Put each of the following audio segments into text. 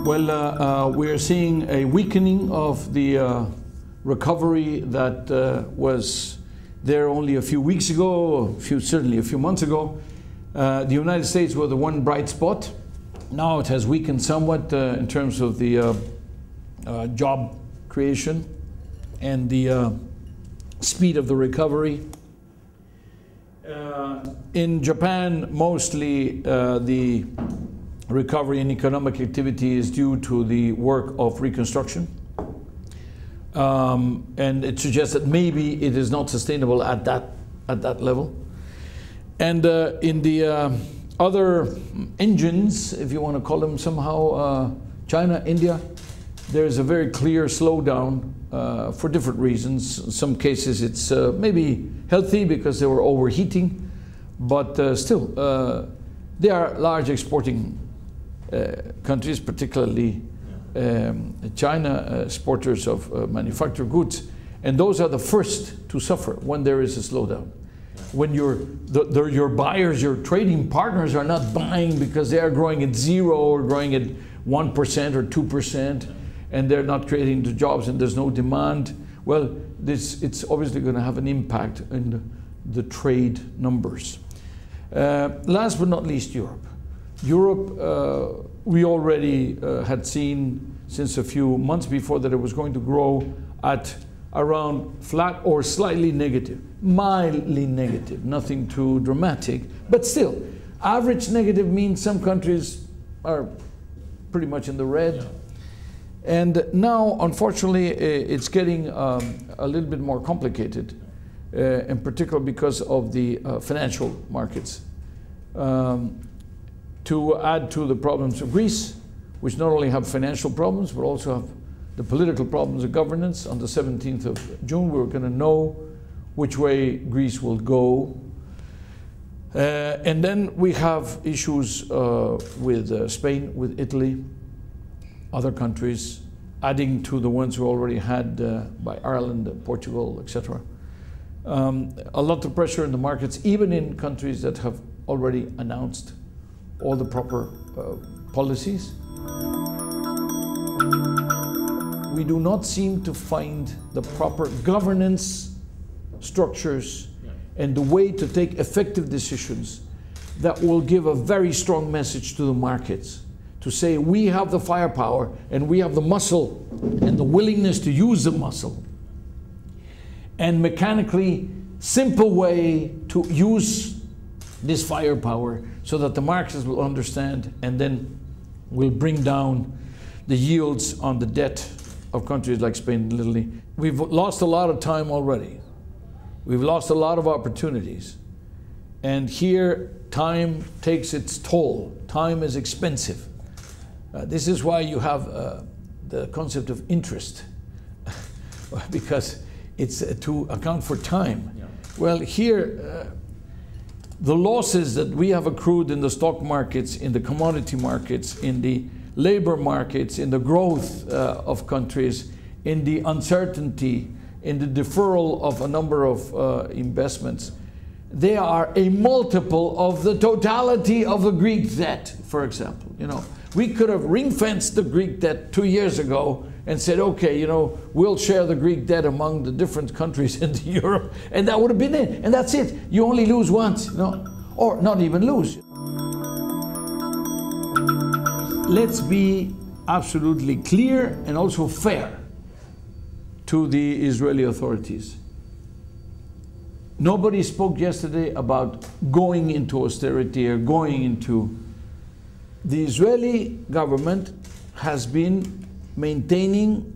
Well, we are seeing a weakening of the recovery that was there only a few weeks ago, certainly a few months ago. The United States was the one bright spot. Now it has weakened somewhat in terms of the job creation and the speed of the recovery. In Japan, mostly the recovery in economic activity is due to the work of reconstruction. And it suggests that maybe it is not sustainable at that level. And in the other engines, if you want to call them somehow, China, India, there is a very clear slowdown for different reasons. In some cases it's maybe healthy because they were overheating, but still they are large exporting countries, particularly China, exporters of manufactured goods, and those are the first to suffer when there is a slowdown. When your buyers, your trading partners are not buying because they are growing at 0 or growing at 1% or 2%, and they're not creating the jobs and there's no demand, well, it's obviously going to have an impact in the trade numbers. Last but not least, Europe. Europe, we already had seen since a few months before that it was going to grow at around flat or slightly negative, mildly negative, nothing too dramatic, but still, average negative means some countries are pretty much in the red. Yeah. And now, unfortunately, it's getting a little bit more complicated, in particular because of the financial markets. To add to the problems of Greece, which not only have financial problems, but also have the political problems of governance. On the 17th of June, we're going to know which way Greece will go. And then we have issues with Spain, with Italy, other countries, adding to the ones we already had by Ireland, Portugal, etc. A lot of pressure in the markets, even in countries that have already announced all the proper policies. We do not seem to find the proper governance structures and the way to take effective decisions that will give a very strong message to the markets, to say we have the firepower and we have the muscle and the willingness to use the muscle, and mechanically simple way to use this firepower so that the markets will understand and then will bring down the yields on the debt of countries like Spain and Italy. We've lost a lot of time already. We've lost a lot of opportunities. And here, time takes its toll. Time is expensive. This is why you have the concept of interest, because it's to account for time. Yeah. Well, here, the losses that we have accrued in the stock markets, in the commodity markets, in the labor markets, in the growth of countries, in the uncertainty, in the deferral of a number of investments, they are a multiple of the totality of the Greek debt, for example. You know, we could have ring-fenced the Greek debt 2 years ago and said, okay, you know, we'll share the Greek debt among the different countries in Europe, and that would have been it, and that's it. You only lose once, you know, or not even lose. Let's be absolutely clear and also fair to the Israeli authorities. Nobody spoke yesterday about going into austerity or going into... The Israeli government has been maintaining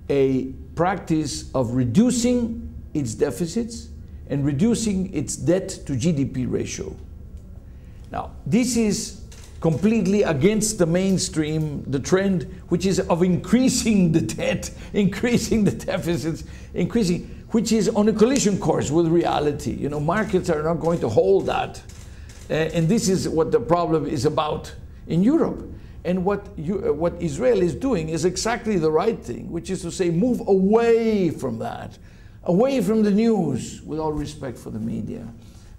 a practice of reducing its deficits and reducing its debt to GDP ratio. Now, this is completely against the mainstream, the trend, which is of increasing the debt, increasing the deficits, increasing, which is on a collision course with reality. You know, markets are not going to hold that. And this is what the problem is about in Europe. And what Israel is doing is exactly the right thing, which is to say, move away from that, away from the news, with all respect for the media,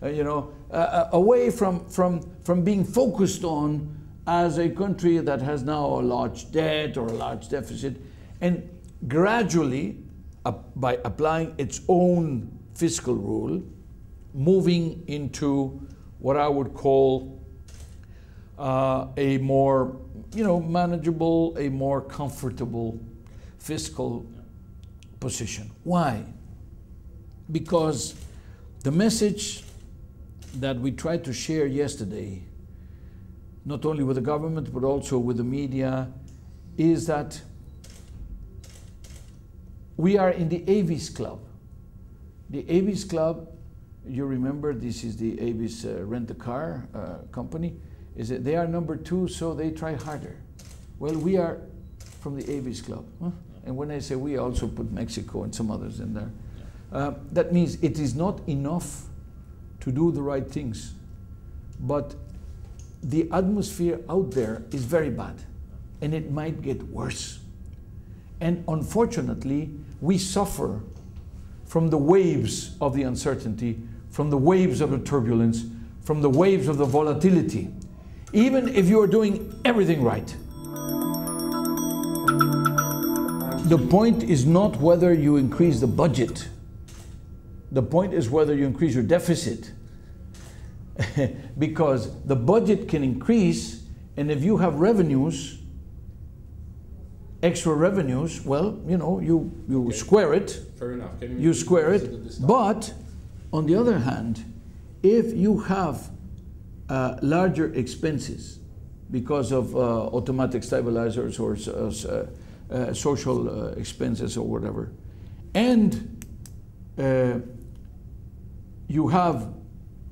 away from being focused on as a country that has now a large debt or a large deficit, and gradually, by applying its own fiscal rule, moving into what I would call a more, manageable, a more comfortable fiscal position. Why? Because the message that we tried to share yesterday, not only with the government but also with the media, is that we are in the Avis Club. The Avis Club, you remember, this is the Avis rent-a-car company, is that they are number 2, so they try harder. Well, we are from the Avis Club. Huh? And when I say we, I also put Mexico and some others in there. That means it is not enough to do the right things, but the atmosphere out there is very bad, and it might get worse. And unfortunately, we suffer from the waves of the uncertainty, from the waves of the turbulence, from the waves of the volatility, even if you are doing everything right. The point is not whether you increase the budget. The point is whether you increase your deficit. Because the budget can increase, and if you have revenues, extra revenues, well, you okay. Square it. Fair enough. You square it. But on the other hand, if you have larger expenses because of automatic stabilizers or social expenses or whatever, and you have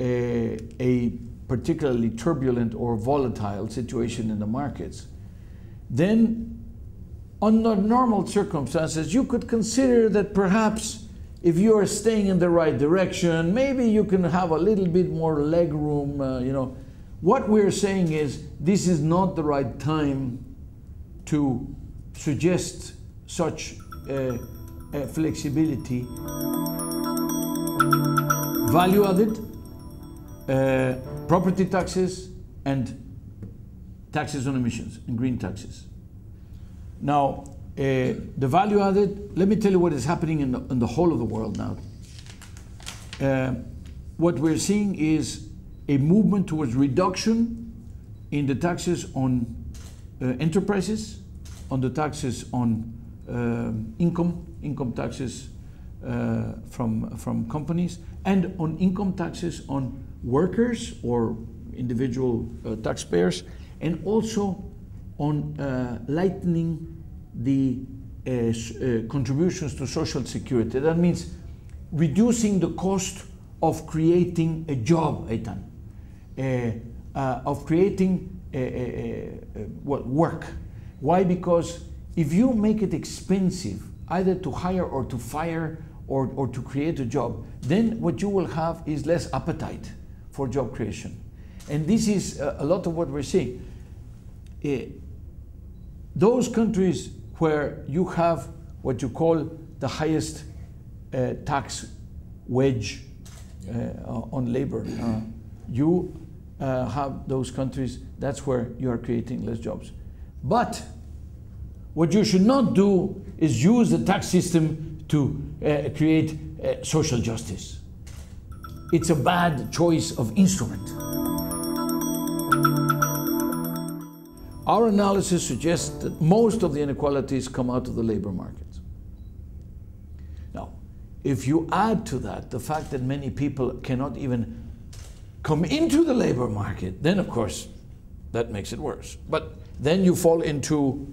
a particularly turbulent or volatile situation in the markets, then under normal circumstances, you could consider that perhaps if you are staying in the right direction, maybe you can have a little bit more leg room. What we're saying is this is not the right time to suggest such flexibility. Value added, property taxes, and taxes on emissions, and green taxes. Now, the value added, let me tell you what is happening in the whole of the world now. What we're seeing is a movement towards reduction in the taxes on enterprises, on the taxes on income taxes from companies, and on income taxes on workers or individual taxpayers, and also on lightening the contributions to social security. That means reducing the cost of creating a job, Eitan, of creating work. Why? Because if you make it expensive either to hire or to fire or to create a job, then what you will have is less appetite for job creation. And this is a lot of what we're seeing. Those countries where you have what you call the highest tax wedge on labor, you have those countries, that's where you are creating less jobs. But what you should not do is use the tax system to create social justice. It's a bad choice of instrument. Our analysis suggests that most of the inequalities come out of the labor market. Now, if you add to that the fact that many people cannot even come into the labor market, then of course that makes it worse. But then you fall into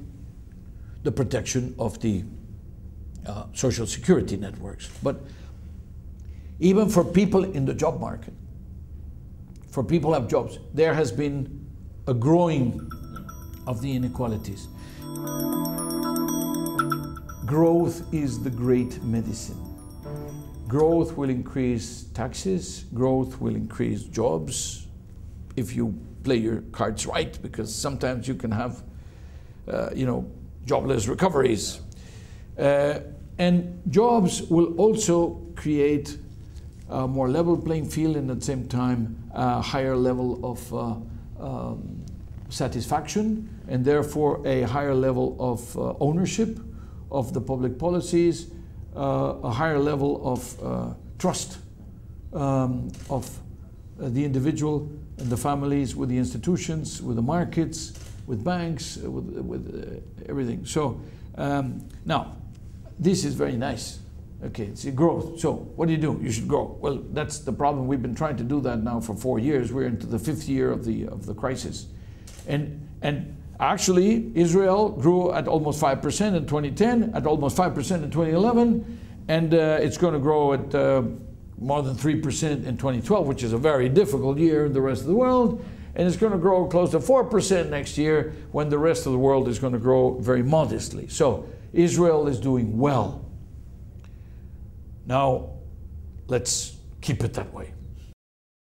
the protection of the social security networks. But even for people in the job market, for people who have jobs, there has been a growing of the inequalities. Growth is the great medicine. Growth will increase taxes, growth will increase jobs, if you play your cards right, because sometimes you can have, jobless recoveries. And jobs will also create a more level playing field, and at the same time, a higher level of satisfaction, and therefore a higher level of ownership of the public policies, a higher level of trust of the individual and the families with the institutions, with the markets, with banks, with everything. So now, this is very nice. Okay, it's growth. So what do? You should grow. Well, that's the problem. We've been trying to do that now for 4 years. We're into the 5th year of the crisis, and actually Israel grew at almost 5% in 2010, at almost 5% in 2011, and it's going to grow at more than 3% in 2012, which is a very difficult year in the rest of the world, and it's going to grow close to 4% next year when the rest of the world is going to grow very modestly. So Israel is doing well. Now, let's keep it that way.